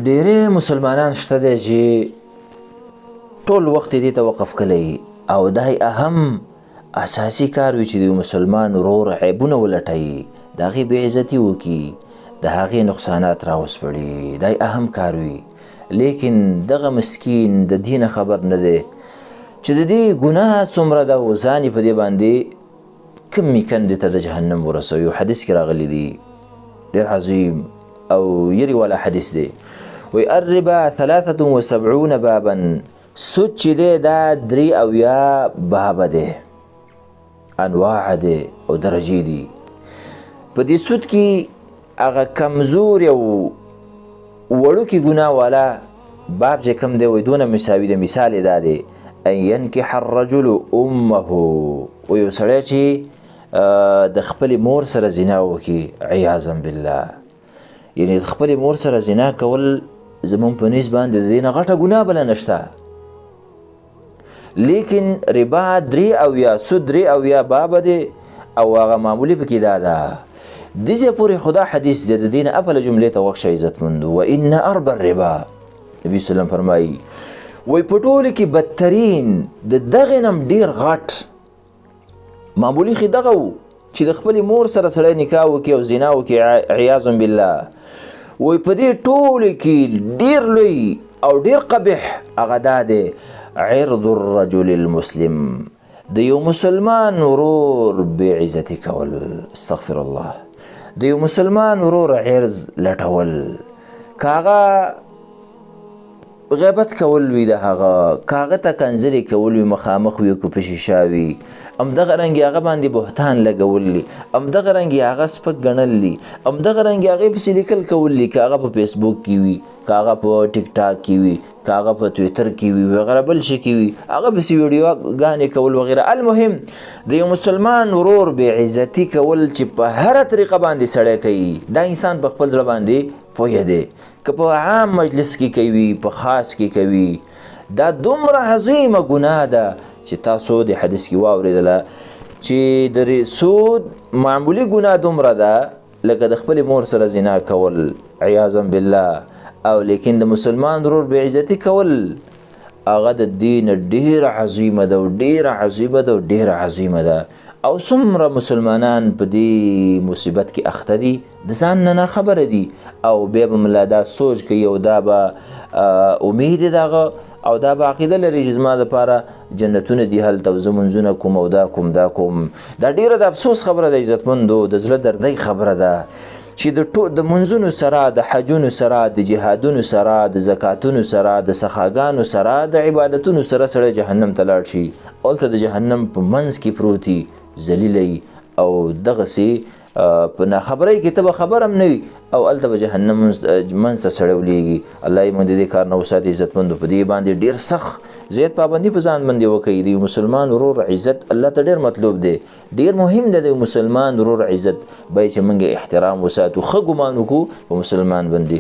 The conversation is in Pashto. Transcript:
ډېری مسلمانان شته دی چې ټول وخت یې دې ته وقف کړی او دا اهم اساسي کار وي چې د مسلمان ورور عیبونه ولټوي، د هغې بېعزتي وکړي، د هغې نقصانات راوسپړي، دا اهم کار وي. لیکن دغه مسکین د دې نه خبر نه دی چې د دې ګناه څومره ده او ځان یې په دې باندې کمې کندې ته د جهنم ورسوي. حدیث کې راغلی دی ډېر عظیم او یری والا حدیث دی، وی الربا 73 بابا، سود چې دی دا 83 بابه دی، انواع دی او درجې دي. په دې سود کې هغه کمزور او وړوکي ګناه والا باب چې کوم دی وی دونه مساوي دی. مثال یې دا دی ان ينکح الرجل امه، و یو سړی چې د خپلې مور سره زنا وکړي عیاذا بالله، یعنې د خپلې مور سره زنا کول زمونږ په نس باندې د دې نه غټه ګناه بله نشته. لیکن ربا 83 سود 83 بابه دی او هغه معمولي پکې دا ده. دې ځای پورې خدا حدیث دی، د دې نه اپله جملې ته وخت شه عزتمندو، وان اربا الربا، نبي سلم فرمایي وی په ټولو کې بدترین د دغې نه ډېر غټ معمولي خو دغه و چې د خپلې مور سره سړی نکاح وکړي او زنا وکړي عیاذا بالله. وی په دې ټولو کې ډېر لوی او ډېر قبح هغه دا دی عرض الرجل المسلم، د یو مسلمان ورور بې عزتي کول، استغفر الله، د یو مسلمان ورور عرض لټول، که هغه غیبت کول وي د هغه، که هغه ته کنځلې کول وي، مخامخ وي که په شیشه وي، همدغه رنګ هغه باندې بهتان لګول دي، همدغه رنګ هغه سپک ګڼل دي، همدغه رنګ هغې پسې لیکل کول دي، که هغه په فیسبوک کې وي، که هغه په ټیک ټاک کې وي، که هغه په تویتر کې وي، وغیره بل شي کې وي، هغه پسې ویډیوګانې کول وغیره. المهم د یو مسلمان ورور بې عزتي کول چې په هره طریقه باندې سړی کوي، دا انسان په خپل زړه باندې پوهه دی، که په عام مجلس کې کوي، په خاص کې کوي، دا دومره عظیمه ګناه ده چې تاسو د حدیث کې واورېدله چې د سود معمولي ګناه دومره ده لکه د خپلې مور سره زنا کول عیاذا بالله، او لیکن د مسلمان ورور بې عزتي کول هغه د دې نه ډېره عظیمه ده او ډېره عظیمه ده او ډېره عظیمه ده. او څومره مسلمانان په دې مصیبت کې اخته دي، د ځان نه ناخبره دي، او بیا به ملا دا سوچ کوي او دا به امید یې دغه او دا به عقیده لري چې زما دپاره جنتونه دي هلته او زه منځونه کوم او دا کوم دا کوم. دا ډېره د افسوس خبره ده عزتمندو، د زړه دردۍ خبره ده چې د منځونو سره، د حجونو سره، د جهادونو سره، د زکاتونو سره، د سخاګانو سره، د عبادتونو سره سړی جهنم ته لاړ شي، هلته د جهنم په منځ کې پروتي ذلیلی او دغسې په ناخبرۍ کې ته به خبر هم نه وي او هلته به جهنم منځ ته سړی ولیږي. الله یې موږ د دې کار نه وساتي. عزتمندو په دې باندې ډېر سخت زیات پابندي په ځان باندې وکړئ. د یو مسلمان ورور عزت الله ته ډېر مطلوب دی، ډېر مهم دی د یو مسلمان ورور عزت، باید چې موږ احترام وساتو، ښه ګمان وکړو په مسلمان باندې.